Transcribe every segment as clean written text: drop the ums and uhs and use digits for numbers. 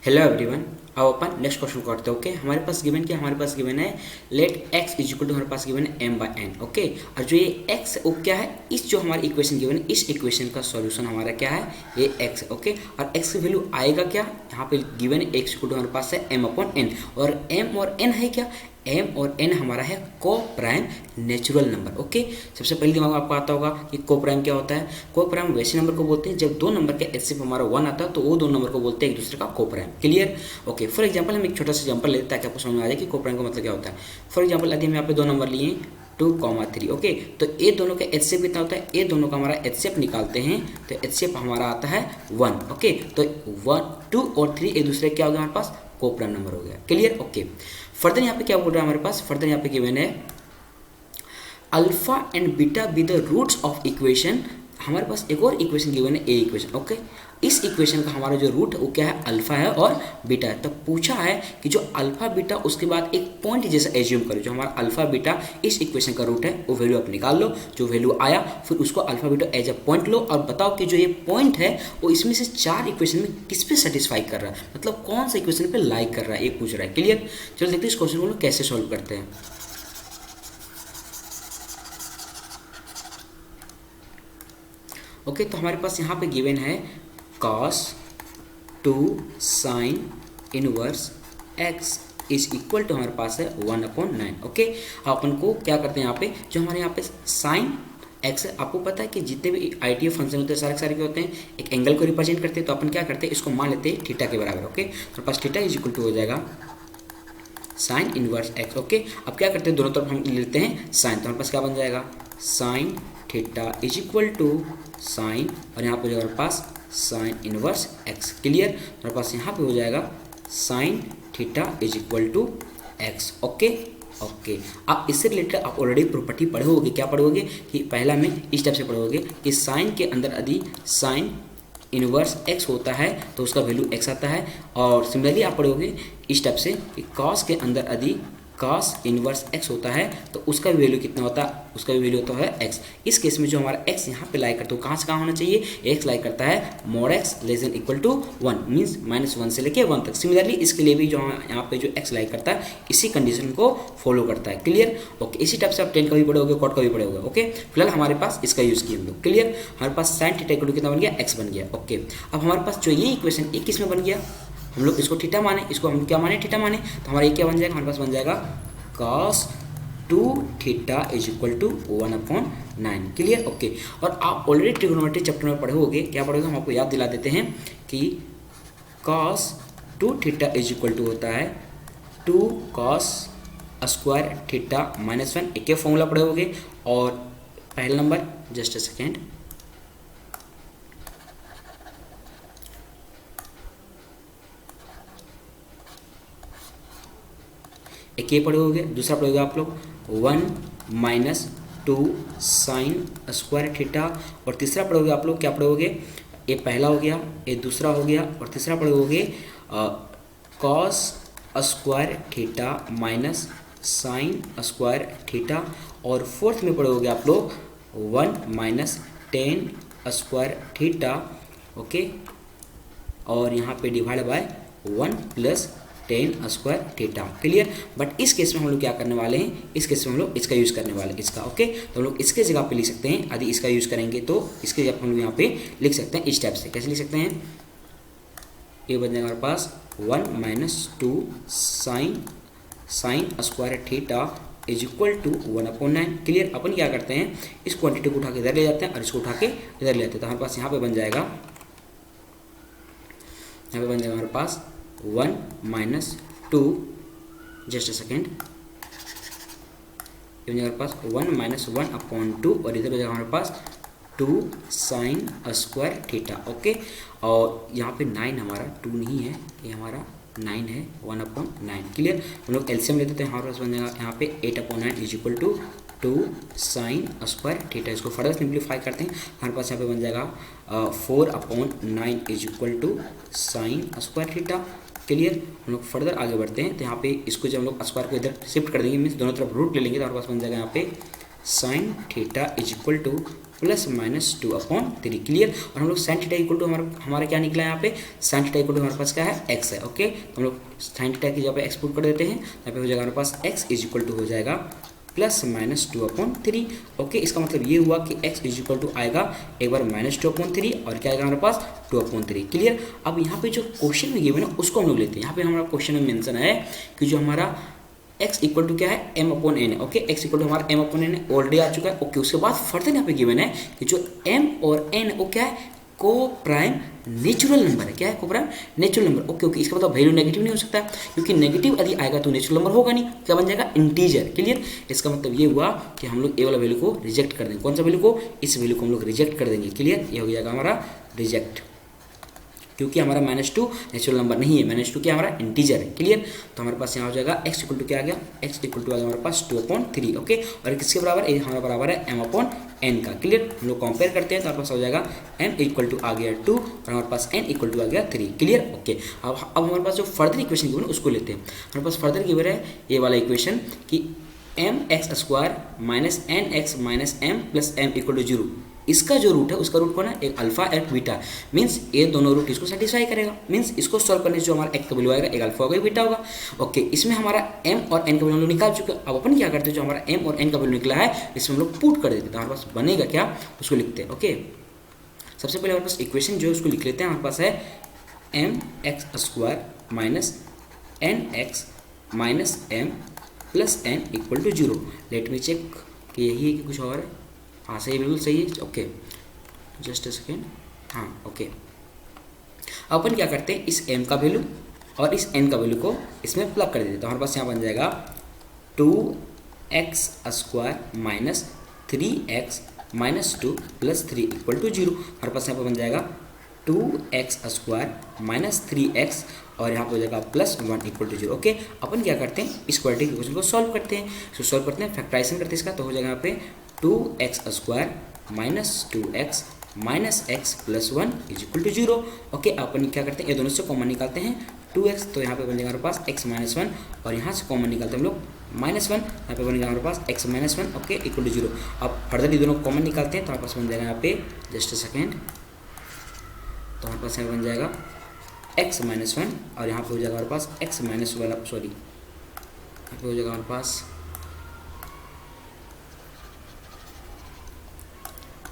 Hello everyone. अब अपन next question करते हैं। ओके, हमारे पास गिवन है let x is equal to, हमारे पास गिवन है एम बाई एन। ओके, और जो ये एक्स वो क्या है, इस जो हमारी इक्वेशन गिवन है इस इक्वेशन का सॉल्यूशन हमारा क्या है, ये एक्स है। ओके, और एक्स की वैल्यू आएगा क्या, यहाँ पे गिवन है एक्स इक्वल टू हमारे पास है एम अपॉन एन, और एम और एन है क्या, एम और एन हमारा है को प्राइम नेचुरल नंबर। ओके, सबसे पहले दिमाग में आपको आता होगा कि को प्राइम क्या होता है। को प्राइम वैसे नंबर को बोलते हैं जब दो नंबर के एचसीएफ हमारा 1 आता है तो वो दो नंबर को बोलते हैं एक दूसरे का को prime. Clear. Okay, for example हम एक छोटा सा एग्जांपल लेते हैं ताकि आपको समझ में आ जाए कि को प्राइम का मतलब क्या होता है। फॉर एग्जांपल यदि हम यहाँ पे दो नंबर लिए 2,3। ओके, तो ये दोनों का एचसीएफ कितना होता है, ये दोनों का हमारा एचसीएफ निकालते हैं तो एचसीएफ हमारा आता है 1। ओके, तो 1, 2 और 3 एक दूसरे क्या हो गया हमारे पास, को प्राइम नंबर हो गया। क्लियर। ओके, फर्दर यहाँ पे क्या बोल रहा है हमारे पास, फर्दर यहाँ पे गिवन है alpha and beta be the roots of equation. हमारे पास एक और इक्वेशन गिवन है, ए इक्वेशन। ओके, इस इक्वेशन का हमारा जो रूट वो क्या है, अल्फा है और बीटा है। तो पूछा है कि जो अल्फा बीटा उसके बाद एक पॉइंट जैसा एज्यूम करो, जो हमारा अल्फा बीटा इस इक्वेशन का रूट है वो वैल्यू आप निकाल लो। जो वैल्यू आया फिर उसको alpha beta as a point लो और बताओ कि जो ये पॉइंट है वो इसमें से चार इक्वेशन में किस पे सेटिस्फाई कर रहा है, मतलब कौन सा इक्वेशन पे लाइक कर रहा है, ये पूछ रहा है। क्लियर। चलो देखते हैं इस क्वेश्चन को लोग कैसे सॉल्व करते हैं। ओके, तो हमारे पास यहाँ पे गिवन है cos 2 sin inverse x is equal to हमारे पास है 1/9। ओके, अपन को क्या करते हैं यहाँ पे, जो हमारे यहाँ पे sin x है, आपको पता है कि जितने भी आईटीएफ फंक्शन होते हैं सारे सारे क्या होते हैं, एक एंगल को रिप्रेजेंट करते हैं। तो अपन क्या करते हैं, इसको मान लेते हैं थीटा के बराबर। ओके, तो पास थीटा इज इक्वल टू हो जाएगा sin इनवर्स x। ओके, अब क्या करते हैं, दोनों तरफ हम लेते हैं sin, तो हमारे पास क्या बन जाएगा sin theta is equal to sine, और यहाँ पे हो जाएगा हमारे पास साइन इनवर्स एक्स। क्लियर। हमारे पास यहाँ पे हो जाएगा sine theta is equal to x. Okay okay, आप इससे रिलेटेड आप ऑलरेडी प्रॉपर्टी पढ़े होगे। क्या पढ़ोगे कि पहला में इस टाइप से पढ़ोगे कि साइन के अंदर यदि साइन इनवर्स एक्स होता है तो उसका वैल्यू एक्स आता है, और सिमिलरली आप पढ़ोगे इस टाइप से कि कॉस के अंदर यदि cos इनवर्स x होता है तो उसका भी वैल्यू कितना होता है, उसका भी वैल्यू होता है x। इस केस में जो हमारा x यहाँ पे लाइक करता है, कहाँ से कहाँ होना चाहिए, x लाइक करता है mod x less than equal to 1, means -1 से लेके 1 तक। सिमिलरली इसके लिए भी जो यहाँ पे जो x लाइक करता है इसी कंडीशन को फॉलो करता है। क्लियर। ओके, इसी टाइप से आप टेन का भी पढ़ोगे, कॉट का भी पढ़ोगे। ओके, फिलहाल हमारे पास इसका यूज़ किए हम लोग। क्लियर। हमारे पास साइन थीटा इक्वल टू कितना बन गया, x बन गया। ओके, अब हमारे पास जो ये इक्वेशन एक किस में बन गया, हम लोग इसको थीटा माने, इसको हम क्या माने, थीटा माने, तो हमारा ये क्या बन जाएगा, हमारे पास बन जाएगा cos 2 theta is equal to 1/9। Clear. Okay, और आप ऑलरेडी ट्रिग्नोमेट्री चैप्टर में पढ़े होगे। क्या पढ़ोगे, हम आपको याद दिला देते हैं कि cos 2 theta is equal to होता है 2 cos स्क्वायर थीटा -1। एक फॉर्मूला पढ़े होगे। और पहला नंबर, जस्ट अ सेकेंड, एक ये पढ़े होगे, दूसरा पढ़ोगे आप लोग 1 - 2 साइन स्क्वायर थीटा, और तीसरा पढ़ोगे आप लोग क्या पढ़ोगे, ये पहला हो गया, ये दूसरा हो गया, और तीसरा पढ़ोगे cos square theta minus sign square theta, और फोर्थ में पढ़ोगे आप लोग 1 - 10 स्क्वायर थीटा। ओके, और यहाँ पे divide by 1 + 10 square theta. Clear. But इस केस में हम लोग क्या करने वाले हैं, इस केस में हम लोग इसका यूज़ करने वाले हैं, इसका। ओके, तो हम लोग इसके जगह पे लिख सकते हैं, यदि इसका यूज़ करेंगे तो इसके जगह हम लोग यहाँ पे लिख सकते हैं इस टाइप से। कैसे लिख सकते हैं, ये बन जाएगा हमारे पास 1 - 2 sine square theta is equal to 1/9। Clear. अपन क्या करते हैं, इस क्वान्टिटी को उठा के इधर ले जाते हैं और इसको उठा के इधर ले जाते हैं, तो हमारे पास यहाँ पे बन जाएगा, यहाँ पे बन जाएगा हमारे पास 1 - 2, जस्ट अ सेकेंड, ये बन जाएगा हमारे पास 1 - 1/2, और इधर हो जाएगा हमारे पास 2 साइन स्क्वायर थीटा। ओके, और यहाँ पे 9 हमारा 2 नहीं है, ये हमारा 9 है, 1/9। क्लियर। हम लोग एलसीएम लेते हैं, हमारे पास बन जाएगा यहाँ पे 8/9 is equal to 2 sine square theta. इसको फर्दर सिंप्लीफाई करते हैं, हमारे पास यहाँ पे बन जाएगा 4/9 is equal to sine square theta. Clear. हम लोग फर्दर आगे बढ़ते हैं, तो यहाँ पे इसको जब हम लोग स्क्वायर को इधर शिफ्ट कर देंगे, मीन्स दोनों तरफ रूट ले लेंगे, तो हमारे पास बन जाएगा यहाँ पे sign theta is equal two plus minus 2/3। Clear. और हम लोग साइन थीटा इक्वल टू हमारा क्या निकला है यहाँ पे, साइन थीटा इक्वल टू हमारे पास क्या है, एक्स है। ओके, तो हम लोग साइन थीटा की जगह पे एक्स पुट कर देते हैं, यहाँ पे हो जाएगा हमारे पास एक्स इज इक्वल टू हो जाएगा प्लस माइनस 2/3। ओके, इसका मतलब ये हुआ कि x इज इक्वल टू आएगा एक बार माइनस 2/3 और क्या आएगा हमारे पास 2/3। क्लियर। अब यहाँ पे जो क्वेश्चन में गिवन है उसको हम लोग लेते हैं। यहाँ पे हमारा क्वेश्चन में मेंशन है कि जो हमारा x इक्वल टू क्या है, m/n है। ओके, x इक्वल टू हमारा m/n है, ऑलरेडी आ चुका है। ओके, उसके बाद फर्दर यहाँ पे गिवन है कि जो m और n वो क्या है, को प्राइम नेचुरल नंबर है। क्या है, को prime natural number. Okay okay, इसका मतलब वैल्यू नेगेटिव नहीं हो सकता, क्योंकि नेगेटिव यदि आएगा तो नेचुरल नंबर होगा नहीं, क्या बन जाएगा, इंटीजर। क्लियर। इसका मतलब ये हुआ कि हम लोग ए वाला वैल्यू को रिजेक्ट कर देंगे। कौन सा वैल्यू को, इस वैल्यू को हम लोग रिजेक्ट कर देंगे। क्लियर, ये हो जाएगा हमारा रिजेक्ट, क्योंकि हमारा -2 नेचुरल नंबर नहीं है, -2 क्या हमारा इंटीजर है। क्लियर। तो हमारे पास यहाँ हो जाएगा x इक्वल टू क्या आ गया, x इक्वल टू आ गया हमारे पास 2/3। ओके, और किसके बराबर, ये हमारा बराबर है m/n का। क्लियर। हम लोग कंपेयर करते हैं तो हमारे पास हो जाएगा m इक्वल टू आ गया 2 और हमारे पास n इक्वल टू आ गया 3। क्लियर। ओके, अब हमारे पास जो फर्दर इक्वेशन गिवन है उसको लेते हैं। हमारे पास फर्दर गिवन है ये वाला इक्वेशन कि mx² minus nx minus m plus m equal to 0। इसका जो रूट है उसका रूट कौन है, एक अल्फा एक बीटा, मीन्स ये दोनों रूट इसको सेटिस्फाई करेगा। मीन्स इसको सॉल्व करने से जो हमारा एक्स का वैल्यू आएगा, एक अल्फा होगा एक बीटा होगा। ओके, इसमें हमारा m और n का वैल्यू हम लोग निकाल चुके हैं। अब अपन क्या करते हैं, जो हमारा m और n का वैल्यू निकला है इसमें हम लोग पुट कर देते हैं, तो हमारे पास बनेगा क्या, उसको लिखते हैं। ओके, सबसे पहले हमारे पास इक्वेशन जो है उसको लिख लेते हैं। हमारे पास है mx² minus nx minus m plus n equal to 0। Let me check कि यही है कि कुछ और है। हाँ, सही, बिल्कुल सही है। Okay, just a second. हाँ, ओके, अपन क्या करते हैं, इस m का वैल्यू और इस n का वैल्यू को इसमें प्लग कर देते हैं। तो हमारे पास यहाँ बन जाएगा 2x² minus 3x minus 2 plus 3 equal to 0। हमारे पास यहाँ पर बन जाएगा 2x² माइनस 3x और यहाँ पर हो जाएगा प्लस 1 इक्वल टू 0। ओके, अपन क्या करते हैं, इस क्वाड्रेटिक इक्वेशन को सॉल्व करते हैं। इसको सॉल्व करते हैं, फैक्टराइजेशन करते हैं इसका, तो हो जाएगा यहाँ पे 2x² minus 2x minus x plus 1 is equal to 0। Okay, अपन क्या करते हैं, ये दोनों से कॉमन निकालते हैं 2x, तो यहाँ पे बन जाएगा हमारे पास x माइनस 1 और यहाँ से कॉमन निकालते हैं हम लोग -1, यहाँ पे बनेगा हमारे पास x minus 1। Okay, equal to 0। अब फर्दर ये दोनों कॉमन निकालते हैं तो हमारे पास बन जाएगा यहाँ पे, जस्ट अ सेकेंड, तो हमारे पास यहाँ बन जाएगा x माइनस 1 और यहाँ पे हो जाएगा हमारे पास x माइनस वाला, सॉरी, यहाँ पे हो जाएगा हमारे पास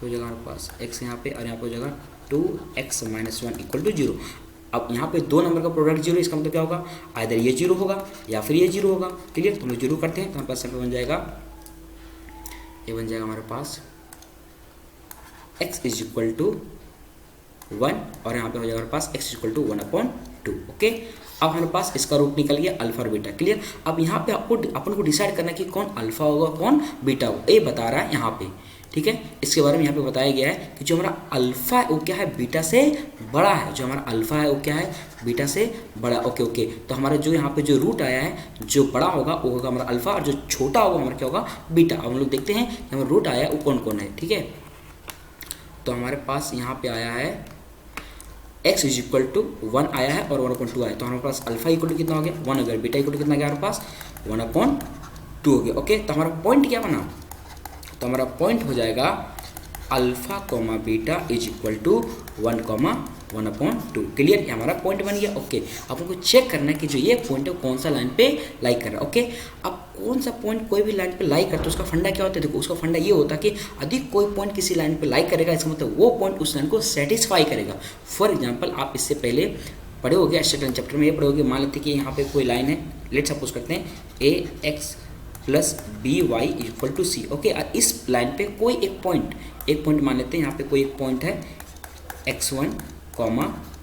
हो जाएगा हमारे पास x यहाँ पे और यहाँ पे हो जाएगा 2x माइनस 1 इक्वल टू 0। अब यहाँ पे दो नंबर का प्रोडक्ट 0, इसका मतलब क्या होगा, आइदर ये 0 होगा या फिर ये 0 होगा। क्लियर। तो हम लोग 0 करते हैं तो हमारे पास यहाँ पे बन जाएगा, ये बन जाएगा हमारे पास x इज इक्वल टू 1 और यहाँ पे हो जाएगा हमारे पास x is equal to 1/2। Okay, अब हमारे पास इसका रूट निकल गया अल्फा और बीटा। क्लियर। अब यहाँ पे अपन को डिसाइड करना है कि कौन अल्फा होगा कौन बीटा होगा, ये बता रहा है यहाँ पे। ठीक है, इसके बारे में यहाँ पे बताया गया है कि जो हमारा अल्फा है वो क्या है, बीटा से बड़ा है। जो हमारा अल्फा है वो क्या है, बीटा से बड़ा। ओके ओके, तो हमारा जो यहाँ पे जो रूट आया है, जो बड़ा होगा वो होगा हमारा अल्फा और जो छोटा होगा हमारा क्या होगा, बीटा। अब हम लोग देखते हैं कि हमारा रूट आया है वो कौन कौन है। ठीक है, तो हमारे पास यहाँ पे आया है x इज इक्वल टू 1 आया है और 1/2 आया है। तो हमारे पास अल्फा इक्वल टू कितना हो गया, 1 हो गया। बीटा इक्वल टू कितना गया हमारे पास, 1/2 हो गया। ओके, तो हमारा पॉइंट क्या बना, तो हमारा पॉइंट हो जाएगा alpha comma beta is equal to 1,1/2। Clear, ये हमारा पॉइंट बन गया। ओके, अब हमको चेक करना है कि जो ये पॉइंट है कौन सा लाइन पे लाइक कर रहा है। ओके, अब कौन सा पॉइंट कोई भी लाइन पे लाइक करता है उसका फंडा क्या होता है, देखो उसका फंडा ये होता है कि यदि कोई पॉइंट किसी लाइन पे लाइक करेगा, इसका मतलब वो पॉइंट उस लाइन को सेटिस्फाई करेगा। फॉर एग्जाम्पल, आप इससे पहले पढ़े होगे, सेकंड चैप्टर में ये पढ़े होगे, मान लेते कि यहाँ पे कोई लाइन है, लेट सपोज करते हैं ax plus by equal to c। Okay, और इस लाइन पे कोई एक पॉइंट मान लेते हैं, यहाँ पे कोई एक पॉइंट है x1,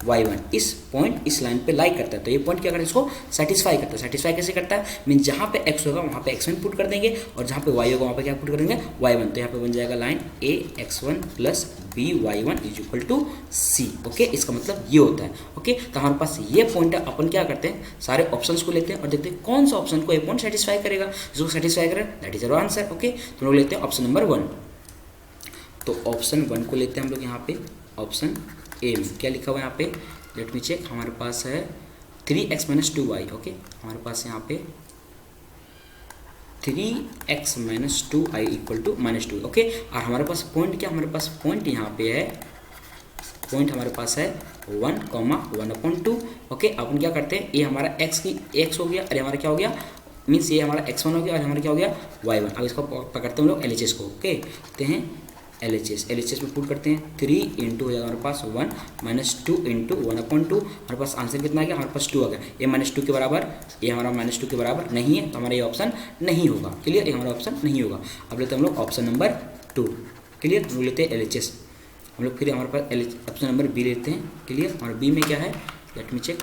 y1। इस पॉइंट इस लाइन पे लाइक करता है, तो ये पॉइंट क्या करता है, इसको सेटिस्फाई करता है। सेटिस्फाई कैसे करता है, मीन जहाँ पे x होगा वहाँ पे x1 पुट कर देंगे और जहाँ पे y होगा वहाँ पे क्या पुट कर देंगे, y1। तो यहाँ पे बन जाएगा line ax1 plus by1 is equal to c। Okay, इसका मतलब ये होता है। ओके, तो हमारे पास ये पॉइंट है, अपन क्या करते हैं, सारे ऑप्शंस को लेते हैं और देखते हैं कौन सा ऑप्शन को ये पॉइंट सेटिस्फाई करेगा। जिसको सेटिस्फाई करे that is our answer. Okay, तो हम लोग लेते हैं ऑप्शन नंबर 1। तो ऑप्शन 1 को लेते हैं हम लोग यहाँ पे। ऑप्शन ए में क्या लिखा हुआ है यहाँ पे, लेट मी चेक, हमारे पास है 3x माइनस 2y। ओके, हमारे पास यहाँ पे 3x minus 2i equal to -2। Okay, और हमारे पास पॉइंट क्या, हमारे पास पॉइंट यहाँ पे है, पॉइंट हमारे पास है 1,1/2। ओके, अपन क्या करते हैं, ये हमारा x हो गया और हमारा क्या हो गया, मीन्स ये हमारा x1 हो गया और हमारा क्या हो गया y1। अब इसको पकड़ते हैं हम लोग LHS को। ओके, देखते हैं LHS में पुट करते हैं, 3 इंटू हो जाएगा हमारे पास 1 माइनस 2 इंटू 1/2। हमारे पास आंसर कितना आ गया, हमारे पास 2 आ गया। ये -2 के बराबर, ये हमारा -2 के बराबर नहीं है, तो हमारा ये ऑप्शन नहीं होगा। क्लियर, ये हमारा ऑप्शन नहीं होगा। अब लेते हैं हम लोग ऑप्शन नंबर 2। क्लियर, वो लेते हैं LHS हम लोग। फिर हमारे पास ऑप्शन नंबर बी लेते हैं। क्लियर, हमारा बी में क्या है, लेट मी चेक।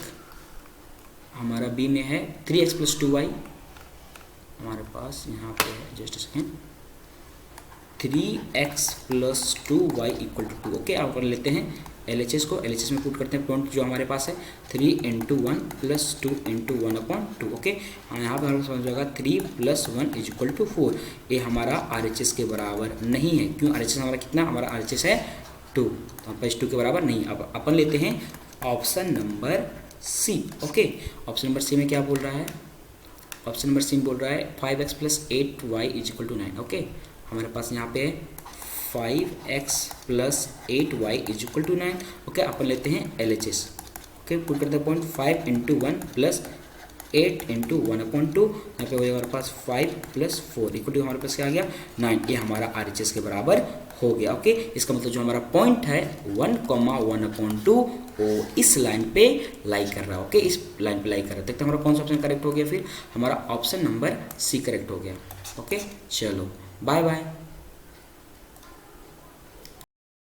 हमारा बी में है 3x + 2y, हमारे पास यहाँ पे है, just second, 3x + 2y equal to 2। Okay, आप कर लेते हैं LHS को, LHS में पुट करते हैं पॉइंट जो हमारे पास है 3 × 1 + 2 × 1/2। ओके, यहाँ पर हमें समझ जाएगा 3 + 1 = 4। ये हमारा RHS के बराबर नहीं है। क्यों, RHS हमारा कितना, हमारा RHS है 2, तो हम पास 2 के बराबर नहीं। अब अपन लेते हैं option number C. Okay, option number C में क्या बोल रहा है, ऑप्शन नंबर सी में बोल रहा है 5x + 8y = 9। ओके, हमारे पास यहाँ पे 5x + 8y = 9। ओके, अपन लेते हैं LHS। ओके, पुट करते हैं पॉइंट 5 × 1 + 8 × 1/2। यहाँ पे हो जाएगा हमारे पास 5 + 4 इक्वल टू हमारे पास क्या आ गया 9। ये हमारा RHS के बराबर हो गया। ओके, इसका मतलब जो हमारा पॉइंट है 1,1/2 वो इस लाइन पे लाई कर रहा है। ओके, इस लाइन पे लाई कर रहा है। देखते हैं हमारा कौन सा ऑप्शन करेक्ट हो गया, फिर हमारा ऑप्शन नंबर सी करेक्ट हो गया। ओके, चलो बाय बाय।